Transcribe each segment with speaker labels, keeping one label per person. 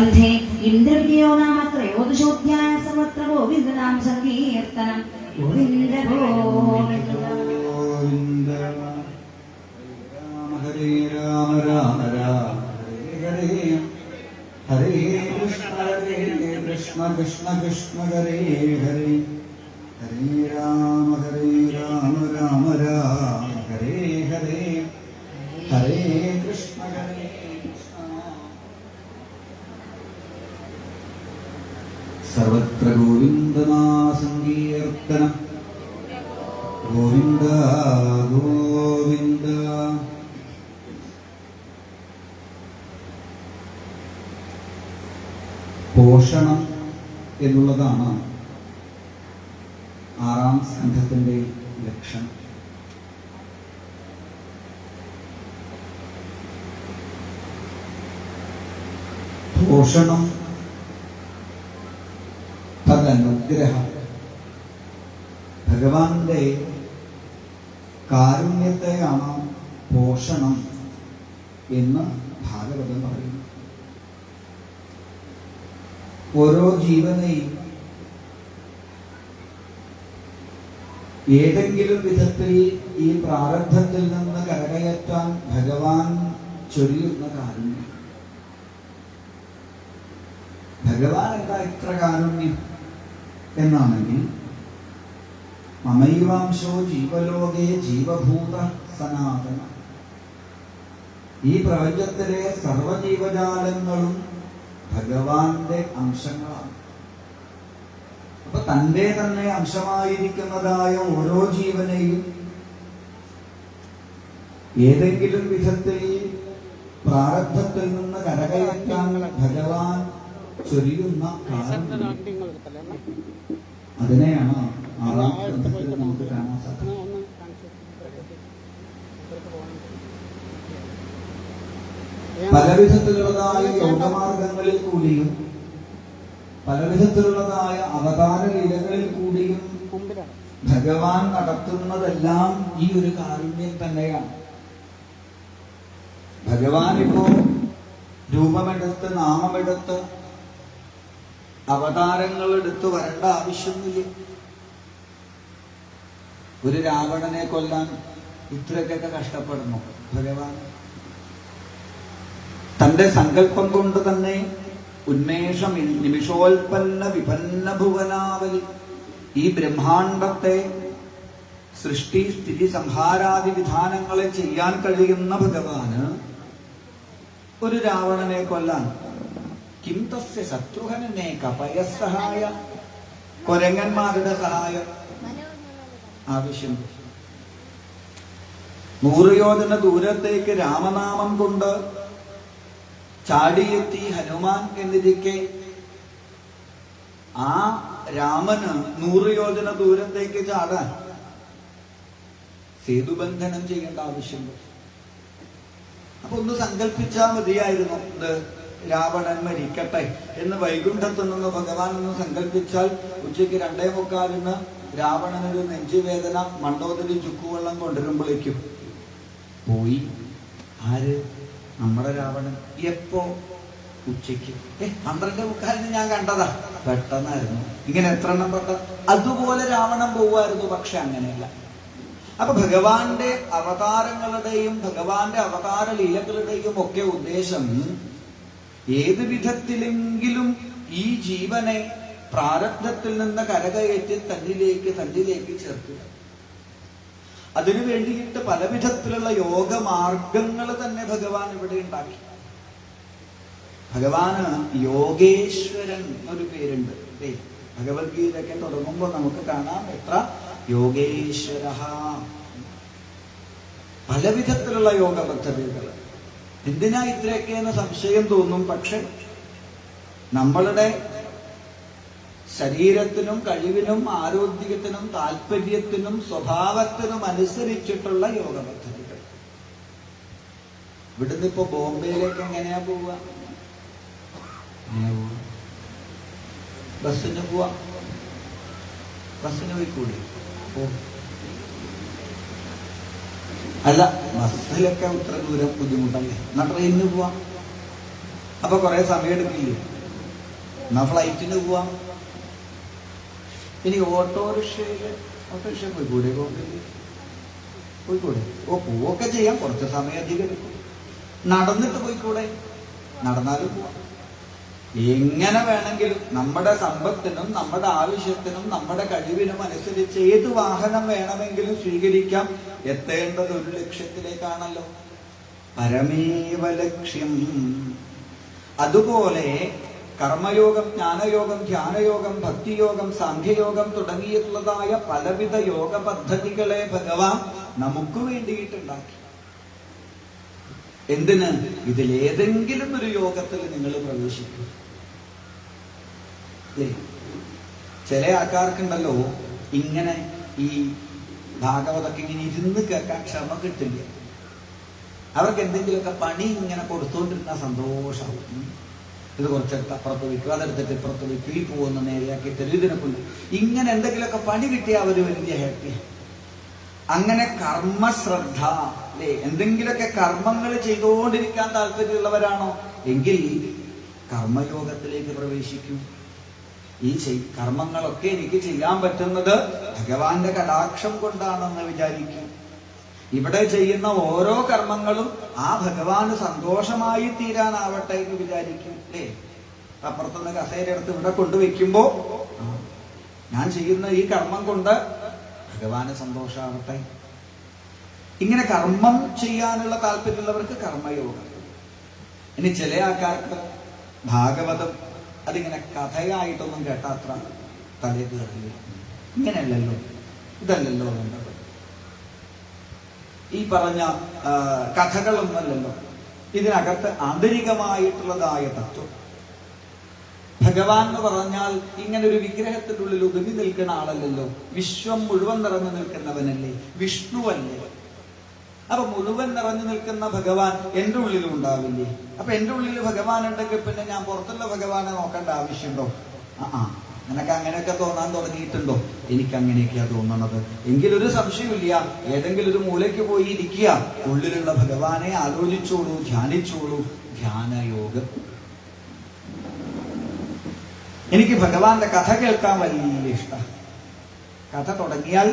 Speaker 1: ഇന്ദ്രവിജയോ നാമ ത്രയോദശോധ്യായ സർവത്ര ഗോവിന്ദനാമ സങ്കീർത്തനം. ഗോവിന്ദ ഗോവിന്ദ
Speaker 2: ഹരേ രാമ രാമ രാമ ഹരേ ഹരേ ഹരേ കൃഷ്ണ കൃഷ്ണ കൃഷ്ണ ഹരേ ഹരേ ഹരേ രാമ രാമ രാമ ഹരേ ഹരേ ഹരേ കൃഷ്ണ സർവത്ര ഗോവിന്ദനാമസങ്കീർത്തനം. ഗോവിന്ദ ഗോവിന്ദ. പോഷണം എന്നുള്ളതാണ് ആറാം സ്കന്ധത്തിന്റെ ലക്ഷ്യം. പോഷണം തദനുഗ്രഹം. ഭഗവാന്റെ കാരുണ്യത്തെയാണ് പോഷണം എന്ന് ഭാഗവതം പറയുന്നു. ഓരോ ജീവനെയും ഏതെങ്കിലും വിധത്തിൽ ഈ പ്രാരബ്ധത്തിൽ നിന്ന് കരകയറ്റാൻ ഭഗവാൻ ചൊരിയുന്ന കാരുണ്യം. ഭഗവാൻ എന്താ ഇത്ര കാരുണ്യം എന്നാണെങ്കിൽ, മമൈവാംശോ ജീവലോകേ ജീവഭൂത സനാതന. ഈ പ്രപഞ്ചത്തിലെ സർവജീവജാലങ്ങളും ഭഗവാന്റെ അംശങ്ങളാണ്. അപ്പൊ തന്റെ തന്നെ അംശമായിരിക്കുന്നതായ ഓരോ ജീവനെയും ഏതെങ്കിലും വിധത്തിൽ പ്രാരബ്ധത്തിൽ നിന്ന് കരകയറ്റാൻ ഭഗവാൻ ചൊരിയുന്ന കാരുണ്യം. അതിനെയാണ് ആറാം ഗ്രന്ഥത്തിൽ നമുക്ക് കാണാൻ സാധിക്കും. പലവിധത്തിലുള്ളതായ യോഗമാർഗങ്ങളിൽ കൂടിയും പലവിധത്തിലുള്ളതായ അവതാര ലീലകളിൽ കൂടിയും ഭഗവാൻ നടത്തുന്നതെല്ലാം ഈ ഒരു കാരുണ്യം തന്നെയാണ്. ഭഗവാൻ ഇപ്പോ രൂപമെടുത്ത് നാമമെടുത്ത് അവതാരങ്ങൾ എടുത്ത് വരേണ്ട ആവശ്യമൊന്നുമില്ല. ഒരു രാവണനെ കൊല്ലാൻ ഇത്രയൊക്കെ കഷ്ടപ്പെടുന്നു ഭഗവാൻ. തന്റെ സങ്കല്പം കൊണ്ട് തന്നെ ഉന്മേഷം നിമിഷോൽപ്പന്ന വിപന്ന ഭുവനാവലി, ഈ ബ്രഹ്മാണ്ടത്തെ സൃഷ്ടി സ്ഥിതി സംഹാരാദി വിധാനങ്ങളെ ചെയ്യാൻ കഴിയുന്ന ഭഗവാന് ഒരു രാവണനെ കൊല്ലാൻ കിം തസ്യ ശത്രുഘ്നനെ കപയസഹായ, കൊരങ്ങന്മാരുടെ സഹായം ആവശ്യം. 100 യോജന ദൂരത്തേക്ക് രാമനാമം കൊണ്ട് ചാടിയെത്തി ഹനുമാൻ എന്നിരിക്കെ ആ രാമന് 100 യോജന ദൂരത്തേക്ക് ചാടാൻ സേതുബന്ധനം ചെയ്യേണ്ട ആവശ്യമുണ്ട്. അപ്പൊ ഒന്ന് സങ്കല്പിച്ചാൽ മതിയായിരുന്നു, ഇത് രാവണൻ മരിക്കട്ടെ എന്ന് വൈകുണ്ഠത്തു നിന്ന് ഭഗവാൻ ഒന്ന് സങ്കല്പിച്ചാൽ ഉച്ചയ്ക്ക് 2:45 രാവണനൊരു നെഞ്ചുവേദന മണ്ടോദരി ചുക്കുവെള്ളം കൊണ്ടുവരുമ്പോഴേക്കും പോയി. ആര്? നമ്മുടെ രാവണൻ. എപ്പോ? ഉച്ചയ്ക്ക്. 12:45 ഞാൻ കണ്ടതാ. പെട്ടെന്നായിരുന്നു. ഇങ്ങനെ എത്ര എണ്ണം പെട്ടെന്ന് അതുപോലെ രാവണൻ പോവായിരുന്നു. പക്ഷെ അങ്ങനെയല്ല. അപ്പൊ ഭഗവാന്റെ അവതാരങ്ങളുടെയും ഭഗവാന്റെ അവതാര ലീലകളുടെയും ഒക്കെ ഉദ്ദേശം ഏത് വിധത്തിലെങ്കിലും ഈ ജീവനെ പ്രാരബ്ധത്തിൽ നിന്ന് കരകയറ്റി തന്നിലേക്ക് ചേർക്കുക. അതിനു വേണ്ടിയിട്ട് പല വിധത്തിലുള്ള യോഗമാർഗങ്ങൾ തന്നെ ഭഗവാൻ ഇവിടെ ഉണ്ടാക്കി. ഭഗവാന് യോഗേശ്വരൻ എന്നൊരു പേരുണ്ട്. ഭഗവത്ഗീതയൊക്കെ തുടങ്ങുമ്പോൾ നമുക്ക് കാണാം എത്ര യോഗേശ്വര. പല വിധത്തിലുള്ള യോഗ പദ്ധതികൾ. എന്തിനാ ഇത്രയൊക്കെ എന്ന് സംശയം തോന്നും. പക്ഷെ നമ്മളുടെ ശരീരത്തിനും കഴിവിനും ആരോഗ്യത്തിനും താല്പര്യത്തിനും സ്വഭാവത്തിനും അനുസരിച്ചിട്ടുള്ള യോഗ പദ്ധതികൾ. ഇവിടുന്ന് ഇപ്പോ ബോംബെയിലേക്ക് എങ്ങനെയാ പോവുക? ബസ്സിന് പോവാ. ബസ്സിന് പോയിക്കൂടി? അല്ല, ബസ്സിലൊക്കെ ഇത്ര ദൂരം ബുദ്ധിമുട്ടല്ലേ. എന്നാ ട്രെയിനിന് പോവാ. അപ്പൊ കുറെ സമയം എടുക്കില്ലേ? എന്നാ ഫ്ലൈറ്റിന് പോവാം. ഇനി ഓട്ടോറിക്ഷ പോയിക്കൂടെ? പോയിക്കൂടെ? പോവൊക്കെ ചെയ്യാം, കുറച്ച് സമയം അധികം എടുക്കും. നടന്നിട്ട് പോയിക്കൂടെ? നടന്നാലും പോവാം. എങ്ങനെ വേണമെങ്കിലും നമ്മുടെ സമ്പത്തിനും നമ്മുടെ ആവശ്യത്തിനും നമ്മുടെ കഴിവിനും അനുസരിച്ച് ഏത് വാഹനം വേണമെങ്കിലും സ്വീകരിക്കാം. എത്തേണ്ടത് ഒരു ലക്ഷ്യത്തിലേക്കാണല്ലോ, പരമേവ ലക്ഷ്യം. അതുപോലെ കർമ്മയോഗം, ജ്ഞാനയോഗം, ധ്യാനയോഗം, ഭക്തിയോഗം, സാഖ്യയോഗം തുടങ്ങിയിട്ടുള്ളതായ പലവിധ യോഗ പദ്ധതികളെ ഭഗവാൻ നമുക്ക് വേണ്ടിയിട്ടുണ്ടാക്കി. എന്തിന്? ഇതിലേതെങ്കിലും ഒരു യോഗത്തിൽ നിങ്ങൾ പ്രവേശിക്കും. ചില ആൾക്കാർക്കുണ്ടല്ലോ ഇങ്ങനെ ഈ ഭാഗവതൊക്കെ ഇങ്ങനെ ഇരുന്ന് കേൾക്കാൻ ക്ഷമ കിട്ടില്ല. അവർക്ക് എന്തെങ്കിലുമൊക്കെ പണി ഇങ്ങനെ കൊടുത്തോണ്ടിരുന്ന സന്തോഷമാവും. ഇത് കുറച്ചെടുത്ത് അപ്പുറത്ത് വയ്ക്കും, അതെടുത്തിട്ട് ഇപ്പുറത്ത് വയ്ക്കും, ഈ പോകുന്ന നേരെയാക്കി തരും, ഇതിനെ കൊണ്ട് ഇങ്ങനെ എന്തെങ്കിലുമൊക്കെ പണി കിട്ടിയാൽ അവർ വലിയ ഹാപ്പിയാണ്. അങ്ങനെ കർമ്മശ്രദ്ധ അല്ലേ, എന്തെങ്കിലുമൊക്കെ കർമ്മങ്ങൾ ചെയ്തുകൊണ്ടിരിക്കാൻ താല്പര്യമുള്ളവരാണോ എങ്കിൽ കർമ്മയോഗത്തിലേക്ക് പ്രവേശിക്കൂ. ഈ കർമ്മങ്ങളൊക്കെ എനിക്ക് ചെയ്യാൻ പറ്റുന്നത് ഭഗവാന്റെ കടാക്ഷം കൊണ്ടാണെന്ന് വിചാരിക്കും. ഇവിടെ ചെയ്യുന്ന ഓരോ കർമ്മങ്ങളും ആ ഭഗവാന് സന്തോഷമായി തീരാനാവട്ടെ എന്ന് വിചാരിക്കും. അല്ലേ, അപ്പുറത്തുനിന്ന് കസേര എടുത്ത് ഇവിടെ കൊണ്ടുവയ്ക്കുമ്പോ ഞാൻ ചെയ്യുന്ന ഈ കർമ്മം കൊണ്ട് ഭഗവാന് സന്തോഷമാവട്ടെ. ഇങ്ങനെ കർമ്മം ചെയ്യാനുള്ള താല്പര്യമുള്ളവർക്ക് കർമ്മയോഗം. ഇനി ചില ആൾക്കാർക്ക് ഭാഗവതം അതിങ്ങനെ കഥയായിട്ടൊന്നും കേട്ടാത്ര തലേ കയറില്ല. ഇങ്ങനെയല്ലല്ലോ, ഇതല്ലല്ലോ വേണ്ടത്. ഈ പറഞ്ഞ കഥകളൊന്നല്ലല്ലോ, ഇതിനകത്ത് ആന്തരികമായിട്ടുള്ളതായ തത്വം. ഭഗവാൻ എന്ന് പറഞ്ഞാൽ ഇങ്ങനെ ഒരു വിഗ്രഹത്തിന്റെ ഉള്ളിൽ ഒതുങ്ങി നിൽക്കുന്ന ആളല്ലല്ലോ, വിശ്വം മുഴുവൻ നിറഞ്ഞു നിൽക്കുന്നവനല്ലേ, വിഷ്ണുവല്ലേ. അപ്പൊ മുഴുവൻ നിറഞ്ഞു നിൽക്കുന്ന ഭഗവാൻ എന്റെ ഉള്ളിലും ഉണ്ടാവില്ലേ? അപ്പൊ എന്റെ ഉള്ളിൽ ഭഗവാൻ ഉണ്ടെങ്കിൽ പിന്നെ ഞാൻ പുറത്തുള്ള ഭഗവാനെ നോക്കേണ്ട ആവശ്യമുണ്ടോ? നിനക്ക് അങ്ങനെയൊക്കെ തോന്നാൻ തുടങ്ങിയിട്ടുണ്ടോ? എനിക്ക് അങ്ങനെയൊക്കെയാ തോന്നണത് എങ്കിലൊരു സംശയമില്ല, ഏതെങ്കിലും ഒരു മൂലയ്ക്ക് പോയി ഇരിക്കുക, ഉള്ളിലുള്ള ഭഗവാനെ ആലോചിച്ചോളൂ, ധ്യാനിച്ചോളൂ. ധ്യാനയോഗം. എനിക്ക് ഭഗവാന്റെ കഥ കേൾക്കാൻ വലിയ ഇഷ്ടം. കഥ തുടങ്ങിയാൽ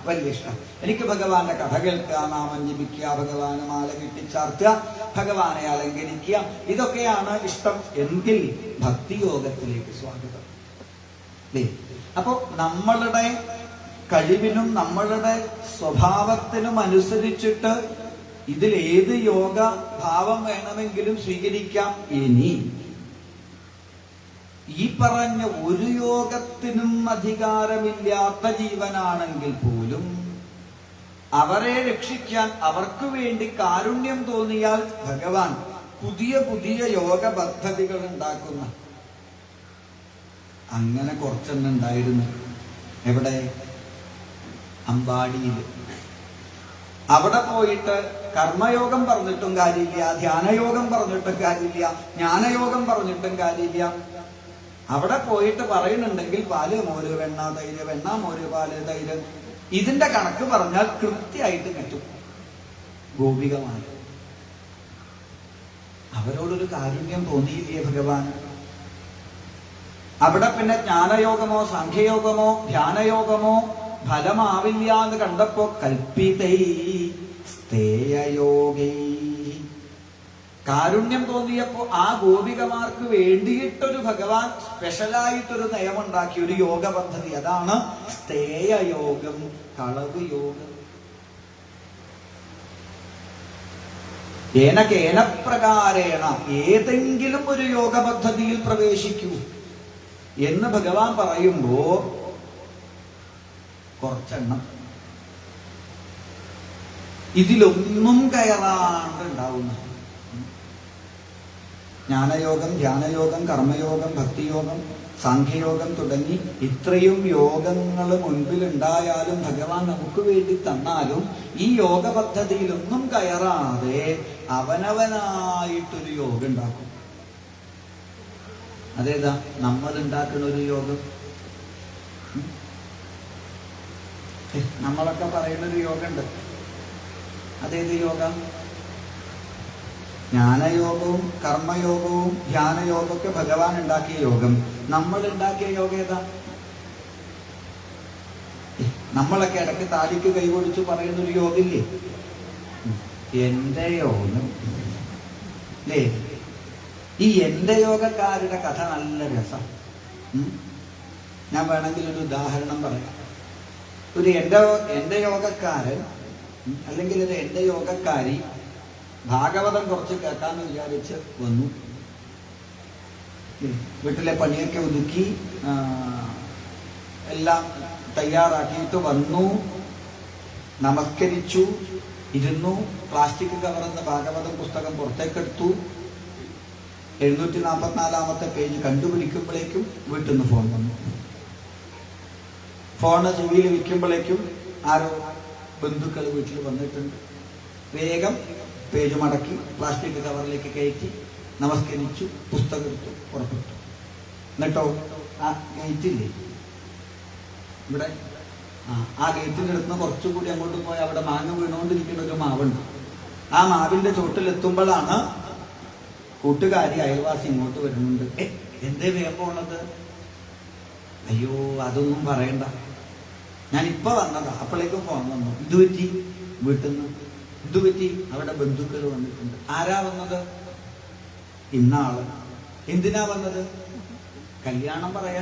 Speaker 2: വലിയ ഇഷ്ടം. എനിക്ക് ഭഗവാന്റെ കഥ കേൾക്കുക, നാമം ജപിക്കുക, ഭഗവാനെ മാല കെട്ടിച്ചാർത്തുക, ഭഗവാനെ അലങ്കരിക്കുക, ഇതൊക്കെയാണ് ഇഷ്ടം എങ്കിൽ ഭക്തിയോഗത്തിലേക്ക് സ്വാഗതം. അപ്പോ നമ്മളുടെ കഴിവിനും നമ്മളുടെ സ്വഭാവത്തിനും അനുസരിച്ചിട്ട് ഇതിൽ ഏത് യോഗ ഭാവം വേണമെങ്കിലും സ്വീകരിക്കാം. ഇനി ഈ പറഞ്ഞ ഒരു യോഗത്തിനും അധികാരമില്ലാത്ത ജീവനാണെങ്കിൽ പോലും അവരെ രക്ഷിക്കാൻ അവർക്ക് വേണ്ടി കാരുണ്യം തോന്നിയാൽ ഭഗവാൻ പുതിയ പുതിയ യോഗ പദ്ധതികൾ ഉണ്ടാക്കുന്ന അങ്ങനെ കുറച്ചെണ്ണം ഉണ്ടായിരുന്നു. എവിടെ? അമ്പാടിയിൽ. അവിടെ പോയിട്ട് കർമ്മയോഗം പറഞ്ഞിട്ടും കാര്യമില്ല, ധ്യാനയോഗം പറഞ്ഞിട്ടും കാര്യമില്ല, ജ്ഞാനയോഗം പറഞ്ഞിട്ടും കാര്യമില്ല. അവിടെ പോയിട്ട് പറയുന്നുണ്ടെങ്കിൽ പാല്, മോര്, വെണ്ണ, തൈര്, വെണ്ണ, മോര്, പാല്, തൈര്, ഇതിന്റെ കണക്ക് പറഞ്ഞാൽ കൃത്യമായിട്ട് കിട്ടും. ഗോപികമാണ്. അവരോടൊരു കാരുണ്യം തോന്നിയില്ലേ ഭഗവാൻ? അവിടെ പിന്നെ ജ്ഞാനയോഗമോ സാഖ്യയോഗമോ ധ്യാനയോഗമോ ഫലമാവില്ല എന്ന് കണ്ടപ്പോ കൽപ്പിതൈ സ്ഥേയയോഗൈ, കാരുണ്യം തോന്നിയപ്പോ ആ ഗോപികമാർക്ക് വേണ്ടിയിട്ടൊരു ഭഗവാൻ സ്പെഷ്യലായിട്ടൊരു നയമുണ്ടാക്കി, ഒരു യോഗ പദ്ധതി. അതാണ് സ്ഥേയയോഗം, കളവ് യോഗം. ഏന പ്രകാരേണ ഏതെങ്കിലും ഒരു യോഗ പദ്ധതിയിൽ പ്രവേശിക്കൂ എന്ന് ഭഗവാൻ പറയുമ്പോ കുറച്ചെണ്ണം ഇതിലൊന്നും കയറാണ്ട് ഉണ്ടാവുന്നു. ജ്ഞാനയോഗം, ധ്യാനയോഗം, കർമ്മയോഗം, ഭക്തിയോഗം, സാഖ്യയോഗം തുടങ്ങി ഇത്രയും യോഗങ്ങൾ മുൻപിലുണ്ടായാലും ഭഗവാൻ നമുക്ക് വേണ്ടി തന്നാലും ഈ യോഗ പദ്ധതിയിലൊന്നും കയറാതെ അവനവനായിട്ടൊരു യോഗം ഉണ്ടാക്കും. അതേതാ? നമ്മൾ ഉണ്ടാക്കുന്ന ഒരു യോഗം. നമ്മളൊക്കെ പറയുന്നൊരു യോഗ ഉണ്ട്. അതേത് യോഗ? ജ്ഞാനയോഗവും കർമ്മയോഗവും ധ്യാനയോഗവും ഒക്കെ ഭഗവാൻ ഉണ്ടാക്കിയ യോഗം. നമ്മൾ ഉണ്ടാക്കിയ യോഗം ഏതാ? നമ്മളൊക്കെ ഇടയ്ക്ക് താലിക്ക് കൈകൊടിച്ച് പറയുന്നൊരു യോഗമില്ലേ? എന്റെ യോഗം അല്ലേ? ഈ എന്റെ യോഗക്കാരുടെ കഥ നല്ല രസം. ഞാൻ വേണമെങ്കിൽ ഒരു ഉദാഹരണം പറയാം. ഒരു എന്റെ യോഗക്കാരൻ അല്ലെങ്കിൽ ഒരു എന്റെ യോഗക്കാരി ഭാഗവതം കുറച്ച് കേൾക്കാന്ന് വിചാരിച്ച് വന്നു. വീട്ടിലെ പണിയൊക്കെ ഒതുക്കി എല്ലാം തയ്യാറാക്കിയിട്ട് വന്നു, നമസ്കരിച്ചു, ഇരുന്നു, പ്ലാസ്റ്റിക് കവറുന്ന ഭാഗവതം പുസ്തകം പുറത്തേക്കെടുത്തു. 744 പേജ് കണ്ടുപിടിക്കുമ്പോഴേക്കും വീട്ടിൽ നിന്ന് ഫോൺ വന്നു. ഫോണ് ചെവിയിൽ വയ്ക്കുമ്പോഴേക്കും ആരോ ബന്ധുക്കൾ വീട്ടിൽ വന്നിട്ടുണ്ട്. വേഗം പേജ് മടക്കി പ്ലാസ്റ്റിക് കവറിലേക്ക് കയറ്റി നമസ്കരിച്ചു, പുസ്തകം എടുത്തു, പുറപ്പെട്ടു. എന്നിട്ടോ ആ ഗേറ്റില്ലേ ഇവിടെ, ആ ഗേറ്റിൻ്റെ അടുത്ത് നിന്ന് കുറച്ചുകൂടി അങ്ങോട്ട് പോയി അവിടെ മാങ്ങ വീണുകൊണ്ടിരിക്കുന്ന ഒരു മാവുണ്ട്. ആ മാവിന്റെ ചോട്ടിലെത്തുമ്പോഴാണ് കൂട്ടുകാരി അയൽവാസി ഇങ്ങോട്ട് വരുന്നുണ്ട്. എന്തേ വേഗം പോണത്? അയ്യോ അതൊന്നും പറയണ്ട, ഞാനിപ്പോ വന്നതാ. അപ്പോഴേക്കും ഫോൺ വന്നു. ഇതുപറ്റി വീട്ടിൽ നിന്ന്, ഇതുപറ്റി അവിടെ ബന്ധുക്കൾ വന്നിട്ടുണ്ട്. ആരാ വന്നത്? ഇന്നാള്. എന്തിനാ വന്നത്? കല്യാണം പറയാൻ.